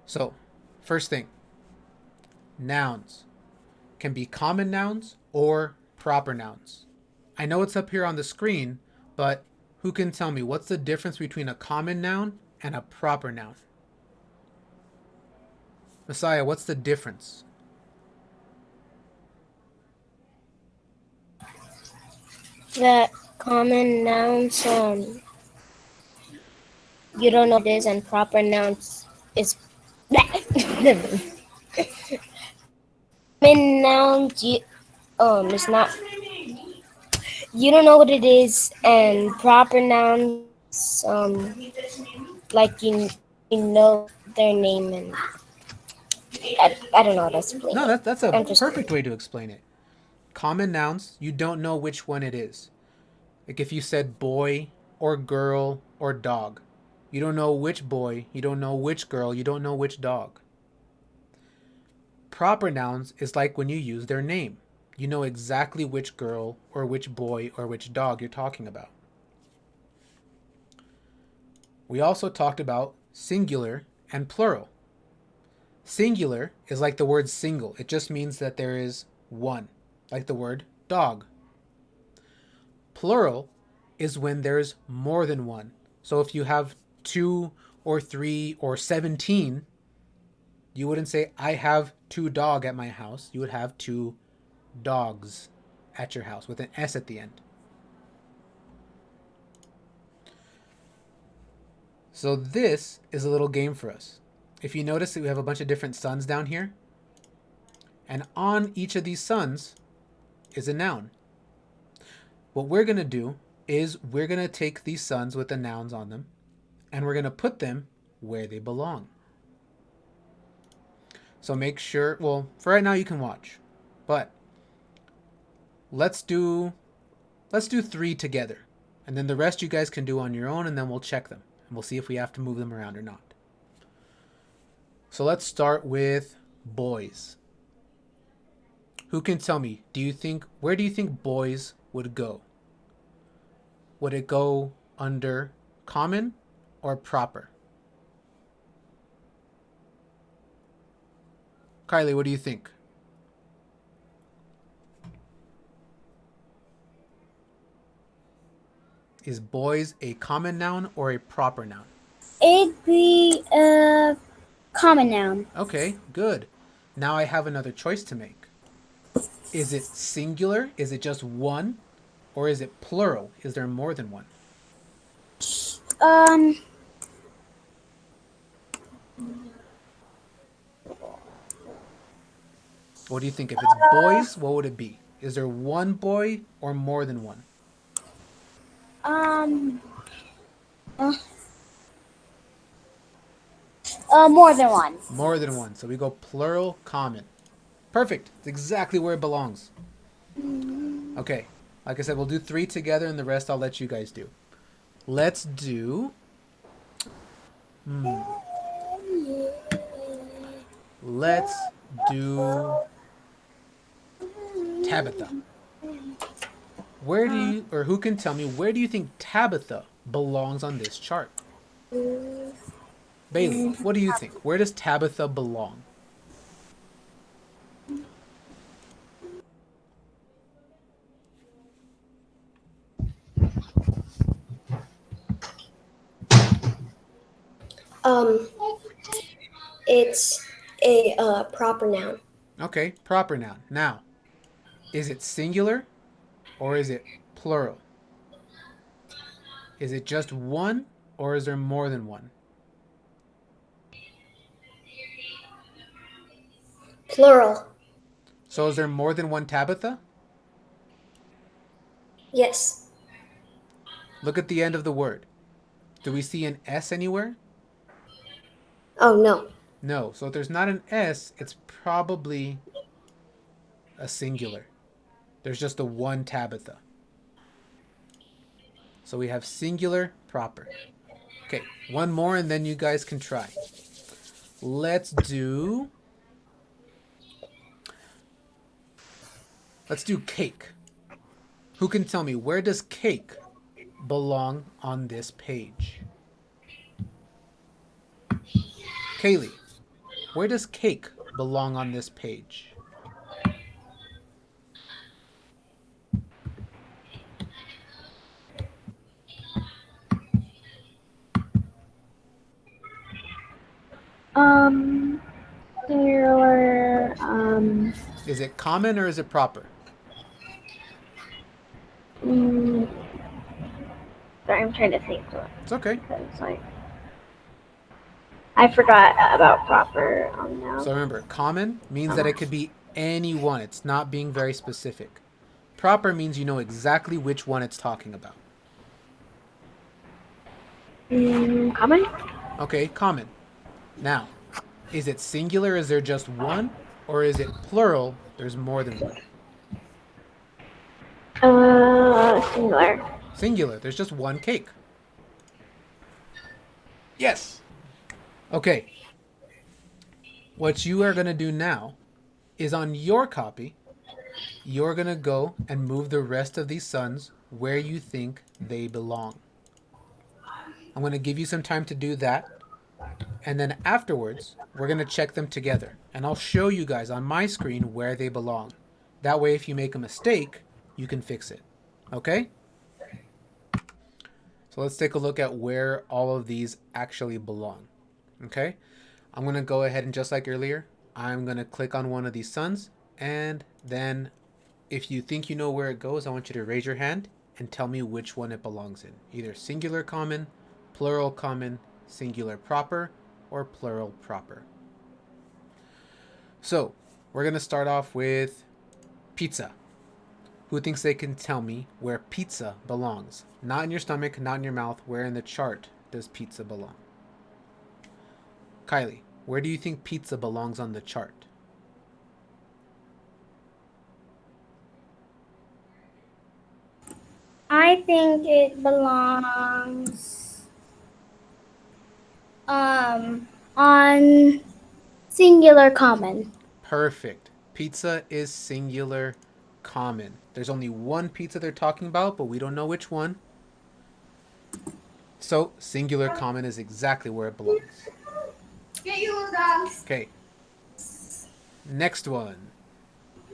So, first thing, nouns can be common nouns or proper nouns. I know it's up here on the screen, but who can tell me what's the difference between a common noun and a proper noun? Messiah, what's the difference? The common nouns, you don't know what it is, and proper nouns is. Common nouns, it's not. You don't know what it is, and proper nouns, like you know their name, and I don't know how to explain No, it. that's a I'm just perfect kidding. way to explain it. Common nouns, you don't know which one it is. Like if you said boy or girl or dog, you don't know which boy, you don't know which girl, you don't know which dog. Proper nouns is like when you use their name. You know exactly which girl or which boy or which dog you're talking about. We also talked about singular and plural. Singular is like the word single, it just means that there is one, like the word dog. Plural is when there's more than one. So if you have two or three or 17, you wouldn't say, I have two dog at my house. You would have two dogs at your house with an S at the end. So this is a little game for us. If you notice that we have a bunch of different suns down here, and on each of these suns is a noun. What we're going to do is we're going to take these suns with the nouns on them, and we're going to put them where they belong. So make sure, well, for right now you can watch. But let's do let's do 3 together. And then the rest you guys can do on your own and then we'll check them. And we'll see if we have to move them around or not. So let's start with boys. Who can tell me, where do you think boys would go? Would it go under common or proper? Kylie, what do you think? Is boys a common noun or a proper noun? It'd be a common noun. Okay, good. Now I have another choice to make. Is it singular? Is it just one? Or is it plural? Is there more than one? Um, What do you think? If it's boys, what would it be? Is there one boy or more than one? um, uh, more than one. More than one. So we go plural, common. Perfect. It's exactly where it belongs. Okay. Like I said, we'll do 3 together and the rest I'll let you guys do. Let's do. Let's do Tabitha. Where do you, or who can tell me, where do you think Tabitha belongs on this chart? Bailey, what do you think? Where does Tabitha belong? Um, it's a proper noun. Okay, proper noun. Now, is it singular or is it plural? Is it just one or is there more than one? Plural. So is there more than one Tabitha? Yes. Look at the end of the word. Do we see an S anywhere? Oh, no. No. So if there's not an S, it's probably a singular. There's just the one Tabitha. So we have singular, proper. Okay, one more and then you guys can try. Let's do cake. Who can tell me where does cake belong on this page? Kaylee. Where does cake belong on this page? Um, singular. Is it common or is it proper? Mm, sorry, I'm trying to think. It's okay. Because I forgot about proper So nouns. remember, common means that it could be any one. It's not being very specific. Proper means you know exactly which one it's talking about. Common. Okay, common. Now, is it singular? Is there just one? Or is it plural? There's more than one. Singular. Singular. There's just one cake. Yes. Okay. What you are going to do now is on your copy, you're going to go and move the rest of these suns where you think they belong. I'm going to give you some time to do that. And then afterwards, we're going to check them together. And I'll show you guys on my screen where they belong. That way, if you make a mistake, you can fix it. Okay? So let's take a look at where all of these actually belong. Okay? I'm going to go ahead and just like earlier, I'm going to click on one of these suns. And then if you think you know where it goes, I want you to raise your hand and tell me which one it belongs in. Either singular common, plural common, singular proper, or plural proper. So we're going to start off with pizza. Who thinks they can tell me where pizza belongs? Not in your stomach, not in your mouth. Where in the chart does pizza belong? Kylie, where do you think pizza belongs on the chart? I think it belongs on singular common. Perfect. Pizza is singular common. There's only one pizza they're talking about, but we don't know which one. So singular common is exactly where it belongs. Okay. Next one.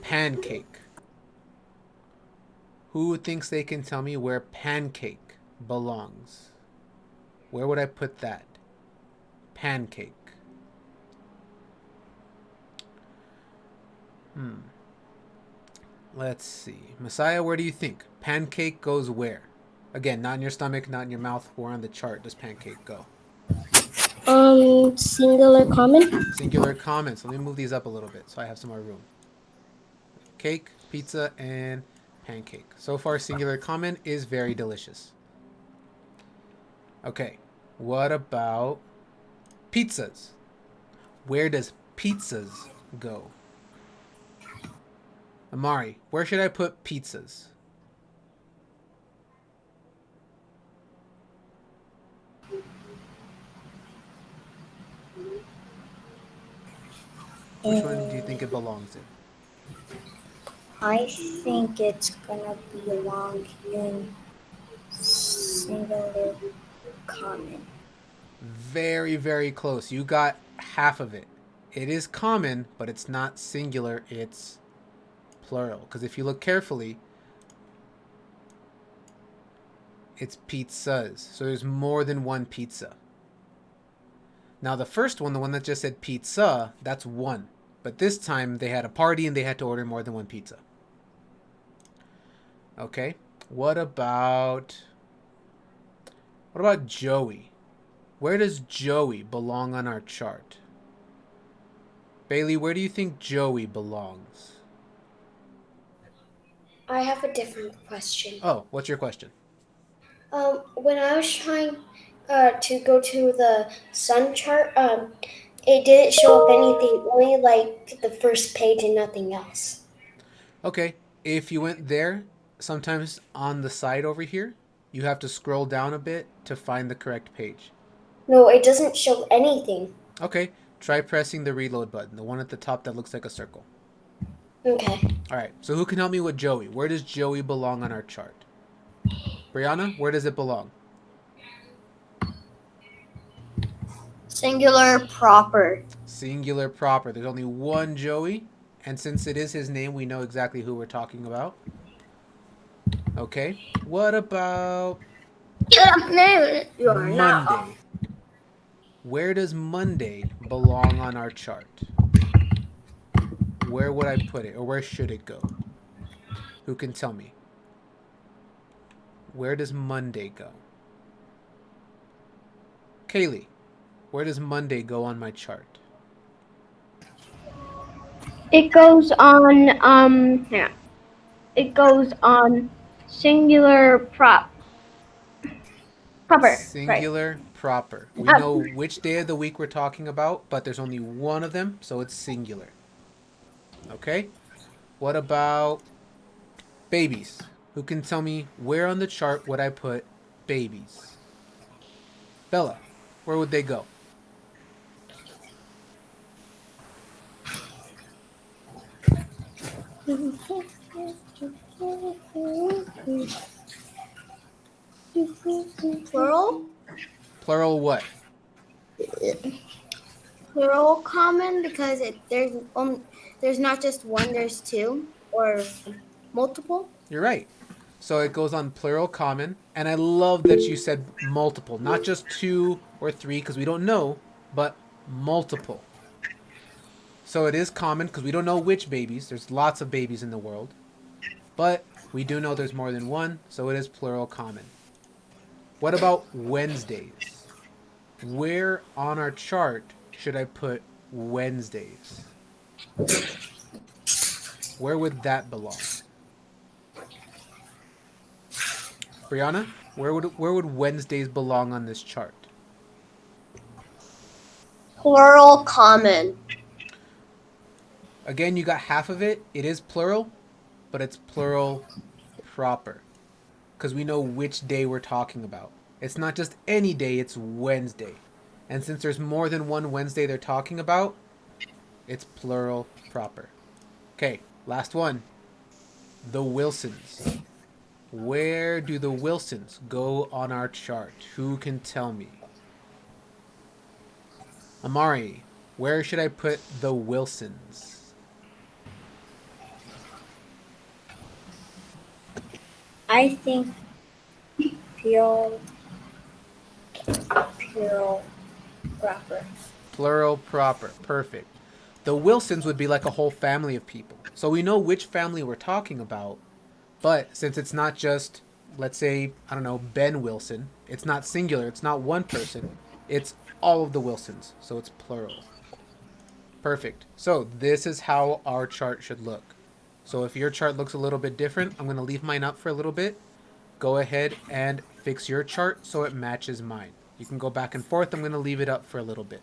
Pancake. Who thinks they can tell me where pancake belongs? Where would I put that? Pancake. Let's see. Messiah, where do you think? Pancake goes where? Again, not in your stomach, not in your mouth. Where on the chart does pancake go? Singular common. Singular common. So let me move these up a little bit so I have some more room. Cake, pizza, and pancake. So far, singular common is very delicious. Okay, what about pizzas? Where does pizzas go? Amari, where should I put pizzas? Which one do you think it belongs in? I think it's gonna belong in singular common. Very, very close. You got half of it. It is common, but it's not singular, it's plural. Because if you look carefully, it's pizzas. So there's more than one pizza. Now the first one, the one that just said pizza, that's one. But this time they had a party and they had to order more than one pizza. Okay. What about Joey? Where does Joey belong on our chart? Bailey, where do you think Joey belongs? I have a different question. Oh, what's your question? When I was trying to go to the sun chart, it didn't show up anything, only like the first page and nothing else. Okay, if you went there, sometimes on the side over here, you have to scroll down a bit to find the correct page. No, it doesn't show anything. Okay, try pressing the reload button, the one at the top that looks like a circle. Okay. All right, so who can help me with Joey? Where does Joey belong on our chart? Brianna, where does it belong? Singular proper. Singular proper. There's only one Joey. And since it is his name, we know exactly who we're talking about. Okay. What about You are not off. Monday? Where does Monday belong on our chart? Where would I put it? Or where should it go? Who can tell me? Where does Monday go? Kaylee, where does Monday go on my chart? It goes on hang on. It goes on singular proper, right? Singular proper. We know which day of the week we're talking about, but there's only one of them, so it's singular. Okay? What about babies? Who can tell me where on the chart would I put babies? Bella, where would they go? Plural? Plural what? Plural common because there's not just one, there's two or multiple. You're right. So it goes on plural common, and I love that you said multiple, not just two or three because we don't know, but multiple. So it is common because we don't know which babies. There's lots of babies in the world. But we do know there's more than one, so it is plural common. What about Wednesdays? Where on our chart should I put Wednesdays? Where would that belong? Brianna, where would Wednesdays belong on this chart? Plural common. Again, you got half of it. It is plural, but it's plural proper because we know which day we're talking about. It's not just any day, it's Wednesday. And since there's more than one Wednesday they're talking about, it's plural proper. Okay, last one. The Wilsons. Where do the Wilsons go on our chart? Who can tell me? Amari, where should I put the Wilsons? I think plural proper. Plural proper. Perfect. The Wilsons would be like a whole family of people. So we know which family we're talking about, but since it's not just, let's say, I don't know, Ben Wilson, it's not singular, it's not one person, it's all of the Wilsons. So it's plural. Perfect. So this is how our chart should look. So if your chart looks a little bit different, I'm going to leave mine up for a little bit. Go ahead and fix your chart so it matches mine. You can go back and forth. I'm going to leave it up for a little bit.